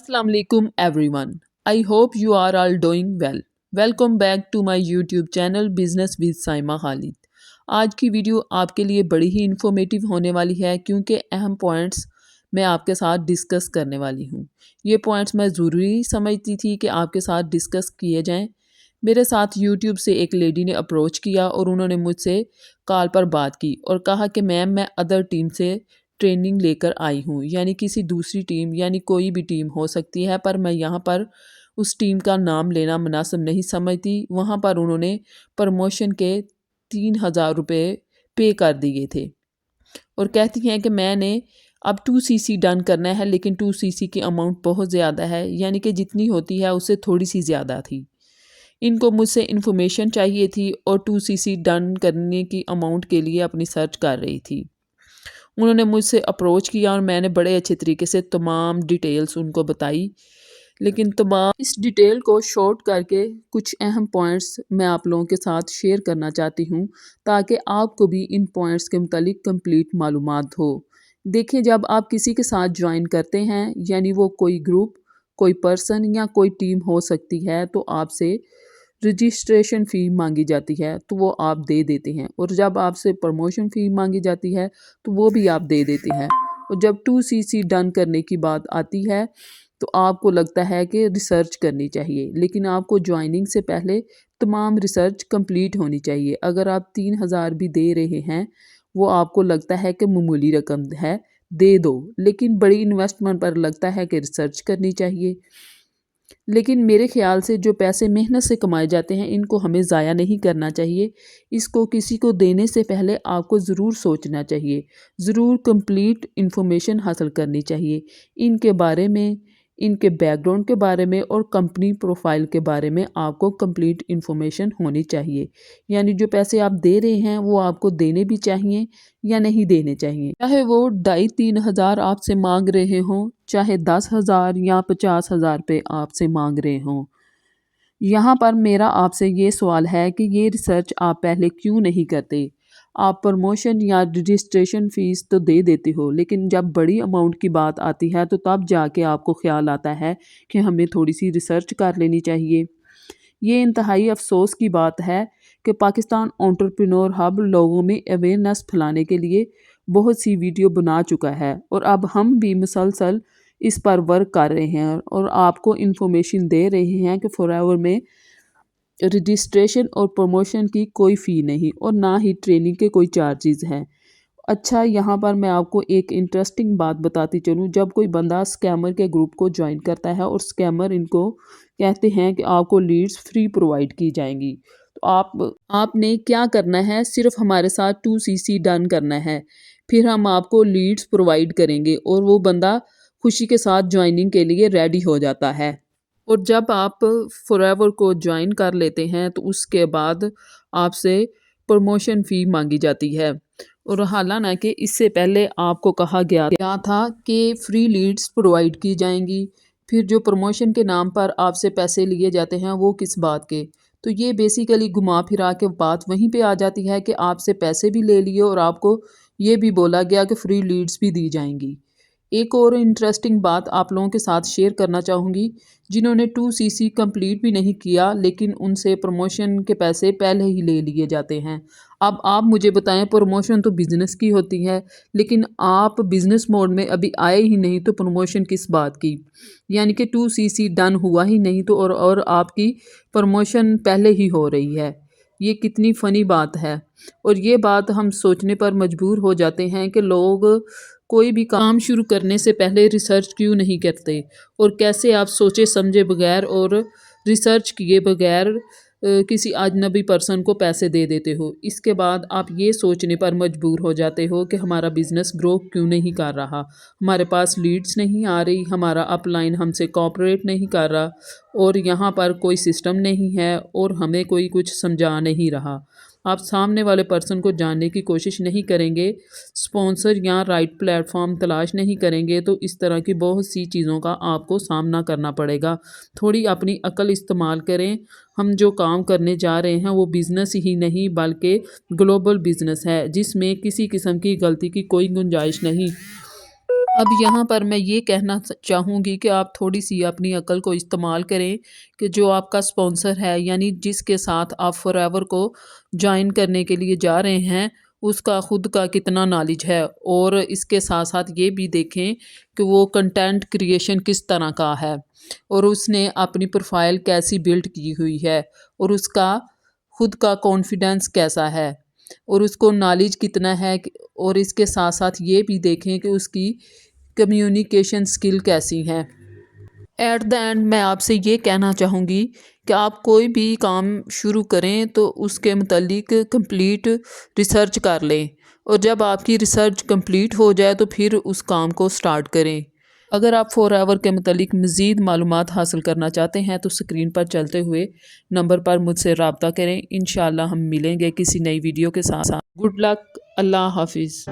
Assalamu alaikum everyone. I hope you are all doing well. Welcome back to my YouTube channel Business with Saima Khalid. آج کی video آپ کے لیے بڑی ہی informative ہونے والی ہے کیونکہ اہم پوائنٹس میں آپ کے ساتھ ڈسکس کرنے والی ہوں۔ یہ پوائنٹس میں ضروری سمجھتی تھی کہ آپ کے ساتھ ڈسکس کیے جائیں۔ میرے ساتھ یوٹیوب سے ایک لیڈی نے اپروچ کیا اور انہوں نے مجھ سے کال پر بات کی اور کہا کہ میم میں ادر ٹیم سے ٹریننگ لے کر آئی ہوں، یعنی کسی دوسری ٹیم، یعنی کوئی بھی ٹیم ہو سکتی ہے، پر میں یہاں پر اس ٹیم کا نام لینا مناسب نہیں سمجھتی۔ وہاں پر انہوں نے پروموشن کے 3000 روپے پے کر دیے تھے اور کہتی ہیں کہ میں نے اب 2cc ڈن کرنا ہے، لیکن 2cc کی اماؤنٹ بہت زیادہ ہے، یعنی کہ جتنی ہوتی ہے اس سے تھوڑی سی زیادہ تھی۔ ان کو مجھ سے انفارمیشن چاہیے تھی اور 2cc ڈن کرنے کی اماؤنٹ کے لیے اپنی سرچ کر رہی تھی۔ انہوں نے مجھ سے اپروچ کیا اور میں نے بڑے اچھے طریقے سے تمام ڈیٹیلز ان کو بتائی، لیکن تمام اس ڈیٹیل کو شارٹ کر کے کچھ اہم پوائنٹس میں آپ لوگوں کے ساتھ شیئر کرنا چاہتی ہوں تاکہ آپ کو بھی ان پوائنٹس کے متعلق کمپلیٹ معلومات ہو۔ دیکھیں، جب آپ کسی کے ساتھ جوائن کرتے ہیں، یعنی وہ کوئی گروپ، کوئی پرسن یا کوئی ٹیم ہو سکتی ہے، تو آپ سے رجسٹریشن فی مانگی جاتی ہے تو وہ آپ دے دیتے ہیں، اور جب آپ سے پروموشن فی مانگی جاتی ہے تو وہ بھی آپ دے دیتے ہیں، اور جب 2cc ڈن کرنے کی بات آتی ہے تو آپ کو لگتا ہے کہ ریسرچ کرنی چاہیے، لیکن آپ کو جوائننگ سے پہلے تمام ریسرچ کمپلیٹ ہونی چاہیے۔ اگر آپ 3000 بھی دے رہے ہیں، وہ آپ کو لگتا ہے کہ معمولی رقم ہے، دے دو، لیکن بڑی انویسٹمنٹ پر لگتا ہے کہ ریسرچ کرنی چاہیے۔ لیکن میرے خیال سے جو پیسے محنت سے کمائے جاتے ہیں، ان کو ہمیں ضائع نہیں کرنا چاہیے۔ اس کو کسی کو دینے سے پہلے آپ کو ضرور سوچنا چاہیے، ضرور کمپلیٹ انفارمیشن حاصل کرنی چاہیے ان کے بارے میں، ان کے بیک گراؤنڈ کے بارے میں اور کمپنی پروفائل کے بارے میں آپ کو کمپلیٹ انفارمیشن ہونی چاہیے۔ یعنی جو پیسے آپ دے رہے ہیں وہ آپ کو دینے بھی چاہیے یا نہیں دینے چاہیے، چاہے وہ 2500-3000 آپ سے مانگ رہے ہوں، چاہے 10,000 یا 50,000 پہ آپ سے مانگ رہے ہوں۔ یہاں پر میرا آپ سے یہ سوال ہے کہ یہ ریسرچ آپ پہلے کیوں نہیں کرتے؟ آپ پروموشن یا رجسٹریشن فیس تو دے دیتے ہو، لیکن جب بڑی اماؤنٹ کی بات آتی ہے تو تب جا کے آپ کو خیال آتا ہے کہ ہمیں تھوڑی سی ریسرچ کر لینی چاہیے۔ یہ انتہائی افسوس کی بات ہے کہ پاکستان انٹرپرینور ہب لوگوں میں اویئرنیس پھیلانے کے لیے بہت سی ویڈیو بنا چکا ہے، اور اب ہم بھی مسلسل اس پر ورک کر رہے ہیں اور آپ کو انفارمیشن دے رہے ہیں کہ فار ایور میں رجسٹریشن اور پروموشن کی کوئی فی نہیں اور نہ ہی ٹریننگ کے کوئی چارجز ہیں۔ اچھا، یہاں پر میں آپ کو ایک انٹرسٹنگ بات بتاتی چلوں۔ جب کوئی بندہ اسکیمر کے گروپ کو جوائن کرتا ہے اور اسکیمر ان کو کہتے ہیں کہ آپ کو لیڈز فری پرووائڈ کی جائیں گی، تو آپ نے کیا کرنا ہے؟ صرف ہمارے ساتھ 2cc ڈن کرنا ہے، پھر ہم آپ کو لیڈز پرووائڈ کریں گے، اور وہ بندہ خوشی کے ساتھ جوائننگ کے لیے ریڈی ہو جاتا ہے۔ اور جب آپ فار ایور کو جوائن کر لیتے ہیں تو اس کے بعد آپ سے پروموشن فی مانگی جاتی ہے، اور حالانکہ اس سے پہلے آپ کو کہا گیا تھا کہ فری لیڈز پرووائڈ کی جائیں گی، پھر جو پروموشن کے نام پر آپ سے پیسے لیے جاتے ہیں وہ کس بات کے؟ تو یہ بیسیکلی گھما پھرا کے بات وہیں پہ آ جاتی ہے کہ آپ سے پیسے بھی لے لیے اور آپ کو یہ بھی بولا گیا کہ فری لیڈز بھی دی جائیں گی۔ ایک اور انٹرسٹنگ بات آپ لوگوں کے ساتھ شیئر کرنا چاہوں گی، جنہوں نے 2cc کمپلیٹ بھی نہیں کیا لیکن ان سے پروموشن کے پیسے پہلے ہی لے لیے جاتے ہیں۔ اب آپ مجھے بتائیں، پروموشن تو بزنس کی ہوتی ہے، لیکن آپ بزنس موڈ میں ابھی آئے ہی نہیں تو پروموشن کس بات کی؟ یعنی کہ 2cc ڈن ہوا ہی نہیں تو اور آپ کی پروموشن پہلے ہی ہو رہی ہے۔ یہ کتنی فنی بات ہے، اور یہ بات ہم سوچنے پر مجبور ہو جاتے ہیں کہ لوگ کوئی بھی کام شروع کرنے سے پہلے ریسرچ کیوں نہیں کرتے، اور کیسے آپ سوچے سمجھے بغیر اور ریسرچ کیے بغیر کسی اجنبی پرسن کو پیسے دے دیتے ہو۔ اس کے بعد آپ یہ سوچنے پر مجبور ہو جاتے ہو کہ ہمارا بزنس گرو کیوں نہیں کر رہا، ہمارے پاس لیڈز نہیں آ رہی، ہمارا اپ لائن ہم سے کوآپریٹ نہیں کر رہا، اور یہاں پر کوئی سسٹم نہیں ہے اور ہمیں کوئی کچھ سمجھا نہیں رہا۔ آپ سامنے والے پرسن کو جاننے کی کوشش نہیں کریں گے، سپانسر یا رائٹ پلیٹ فارم تلاش نہیں کریں گے، تو اس طرح کی بہت سی چیزوں کا آپ کو سامنا کرنا پڑے گا۔ تھوڑی اپنی عقل استعمال کریں۔ ہم جو کام کرنے جا رہے ہیں وہ بزنس ہی نہیں بلکہ گلوبل بزنس ہے، جس میں کسی قسم کی غلطی کی کوئی گنجائش نہیں۔ اب یہاں پر میں یہ کہنا چاہوں گی کہ آپ تھوڑی سی اپنی عقل کو استعمال کریں کہ جو آپ کا اسپانسر ہے، یعنی جس کے ساتھ آپ فار ایور کو جوائن کرنے کے لیے جا رہے ہیں، اس کا خود کا کتنا نالج ہے، اور اس کے ساتھ ساتھ یہ بھی دیکھیں کہ وہ کنٹینٹ کریشن کس طرح کا ہے، اور اس نے اپنی پروفائل کیسی بلڈ کی ہوئی ہے، اور اس کا خود کا کانفیڈنس کیسا ہے، اور اس کو نالج کتنا ہے، اور اس کے ساتھ ساتھ یہ بھی دیکھیں کہ اس کی کمیونیکیشن سکل کیسی ہیں۔ ایٹ دا اینڈ میں آپ سے یہ کہنا چاہوں گی کہ آپ کوئی بھی کام شروع کریں تو اس کے متعلق کمپلیٹ ریسرچ کر لیں، اور جب آپ کی ریسرچ کمپلیٹ ہو جائے تو پھر اس کام کو سٹارٹ کریں۔ اگر آپ فور ایور کے متعلق مزید معلومات حاصل کرنا چاہتے ہیں تو اسکرین پر چلتے ہوئے نمبر پر مجھ سے رابطہ کریں۔ انشاءاللہ ہم ملیں گے کسی نئی ویڈیو کے ساتھ۔ گڈ لک، اللہ حافظ۔